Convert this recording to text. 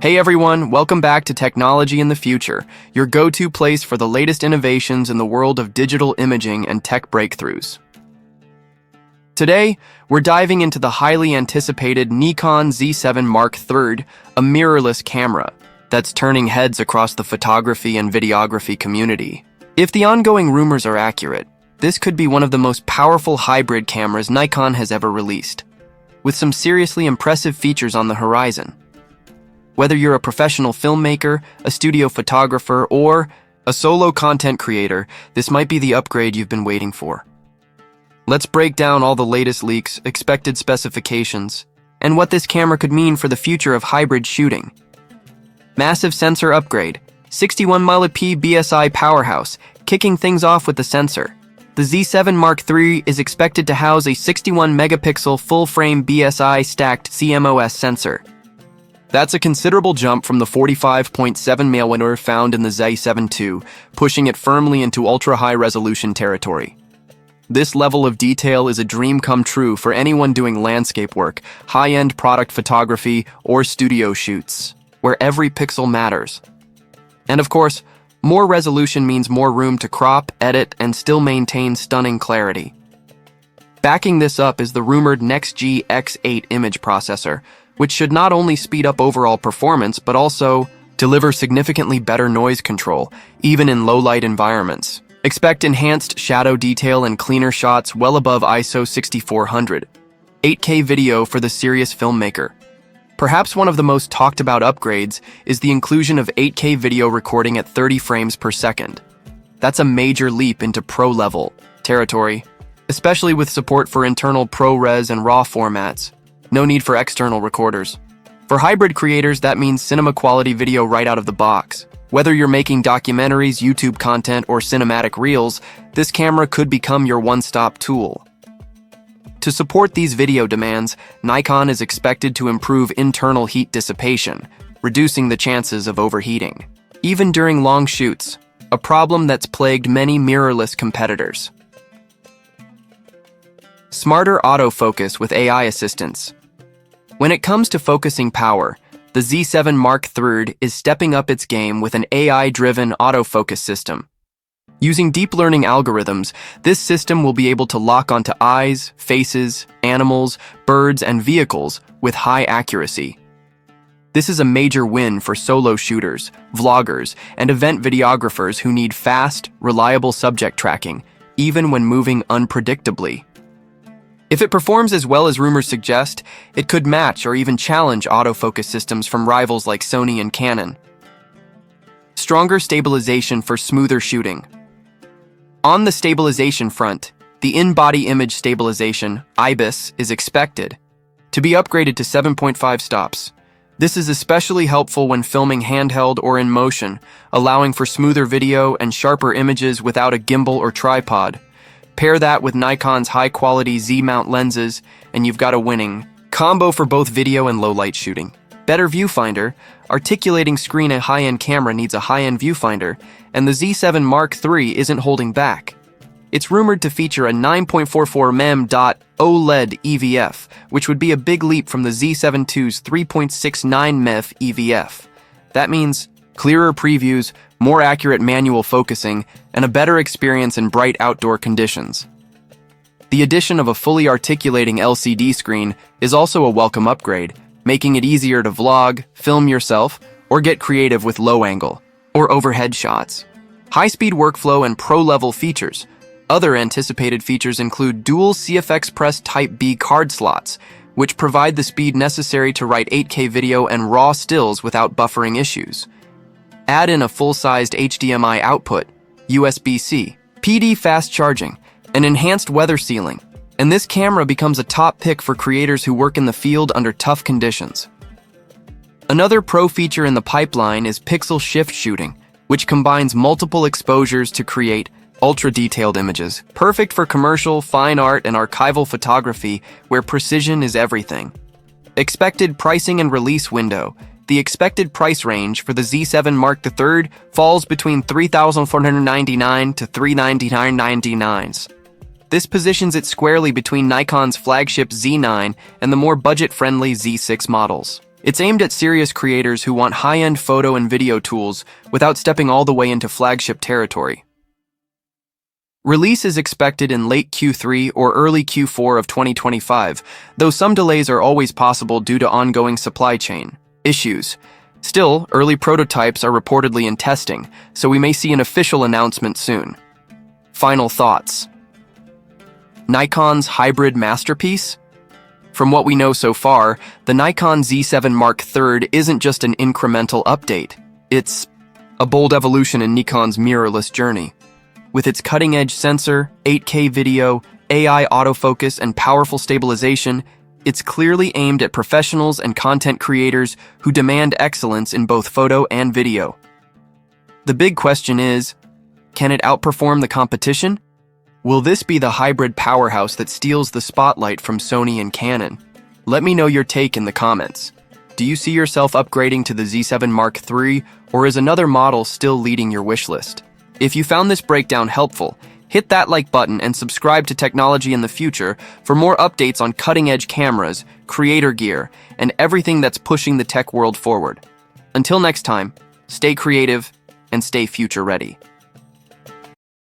Hey everyone, welcome back to Technology in the Future, your go-to place for the latest innovations in the world of digital imaging and tech breakthroughs. Today, we're diving into the highly anticipated Nikon Z7 Mark III, a mirrorless camera that's turning heads across the photography and videography community. If the ongoing rumors are accurate, this could be one of the most powerful hybrid cameras Nikon has ever released, with some seriously impressive features on the horizon. Whether you're a professional filmmaker, a studio photographer, or a solo content creator, this might be the upgrade you've been waiting for. Let's break down all the latest leaks, expected specifications, and what this camera could mean for the future of hybrid shooting. Massive sensor upgrade, 61 MP BSI powerhouse, kicking things off with the sensor. The Z7 Mark III is expected to house a 61 megapixel full-frame BSI stacked CMOS sensor. That's a considerable jump from the 45.7 mm found in the Z7 II, pushing it firmly into ultra-high resolution territory. This level of detail is a dream come true for anyone doing landscape work, high-end product photography, or studio shoots, where every pixel matters. And of course, more resolution means more room to crop, edit, and still maintain stunning clarity. Backing this up is the rumored NextG X8 image processor, which should not only speed up overall performance, but also deliver significantly better noise control, even in low-light environments. Expect enhanced shadow detail and cleaner shots well above ISO 6400. 8K video for the serious filmmaker. Perhaps one of the most talked about upgrades is the inclusion of 8K video recording at 30 frames per second. That's a major leap into pro-level territory, especially with support for internal ProRes and RAW formats. No need for external recorders. For hybrid creators, that means cinema-quality video right out of the box. Whether you're making documentaries, YouTube content, or cinematic reels, this camera could become your one-stop tool. To support these video demands, Nikon is expected to improve internal heat dissipation, reducing the chances of overheating, even during long shoots, a problem that's plagued many mirrorless competitors. Smarter autofocus with AI assistance. When it comes to focusing power, the Z7 Mark III is stepping up its game with an AI-driven autofocus system. Using deep learning algorithms, this system will be able to lock onto eyes, faces, animals, birds, and vehicles with high accuracy. This is a major win for solo shooters, vloggers, and event videographers who need fast, reliable subject tracking, even when moving unpredictably. If it performs as well as rumors suggest, it could match or even challenge autofocus systems from rivals like Sony and Canon. Stronger stabilization for smoother shooting. On the stabilization front, the in-body image stabilization, IBIS, is expected to be upgraded to 7.5 stops. This is especially helpful when filming handheld or in motion, allowing for smoother video and sharper images without a gimbal or tripod. Pair that with Nikon's high-quality Z-mount lenses, and you've got a winning combo for both video and low-light shooting. Better viewfinder. Articulating screen. A high-end camera needs a high-end viewfinder, and the Z7 Mark III isn't holding back. It's rumored to feature a 9.44 mm OLED EVF, which would be a big leap from the Z7 II's 3.69 mm EVF. That means clearer previews, more accurate manual focusing, and a better experience in bright outdoor conditions. The addition of a fully articulating LCD screen is also a welcome upgrade, making it easier to vlog, film yourself, or get creative with low-angle or overhead shots. High-speed workflow and pro-level features. Other anticipated features include dual CFX Press Type B card slots, which provide the speed necessary to write 8K video and RAW stills without buffering issues. Add in a full-sized HDMI output, USB-C, PD fast charging, and enhanced weather sealing, and this camera becomes a top pick for creators who work in the field under tough conditions. Another pro feature in the pipeline is pixel shift shooting, which combines multiple exposures to create ultra-detailed images, perfect for commercial, fine art, and archival photography where precision is everything. Expected pricing and release window. The expected price range for the Z7 Mark III falls between $3,499 to $399.99. This positions it squarely between Nikon's flagship Z9 and the more budget-friendly Z6 models. It's aimed at serious creators who want high-end photo and video tools without stepping all the way into flagship territory. Release is expected in late Q3 or early Q4 of 2025, though some delays are always possible due to ongoing supply chain issues. Still, early prototypes are reportedly in testing, so we may see an official announcement soon. Final thoughts. Nikon's hybrid masterpiece? From what we know so far, the Nikon Z7 Mark III isn't just an incremental update. It's a bold evolution in Nikon's mirrorless journey. With its cutting-edge sensor, 8K video, AI autofocus, and powerful stabilization, it's clearly aimed at professionals and content creators who demand excellence in both photo and video. The big question is, can it outperform the competition? Will this be the hybrid powerhouse that steals the spotlight from Sony and Canon? Let me know your take in the comments. Do you see yourself upgrading to the Z7 Mark III, or is another model still leading your wish list? If you found this breakdown helpful, hit that like button and subscribe to Technology in the Future for more updates on cutting-edge cameras, creator gear, and everything that's pushing the tech world forward. Until next time, stay creative and stay future-ready.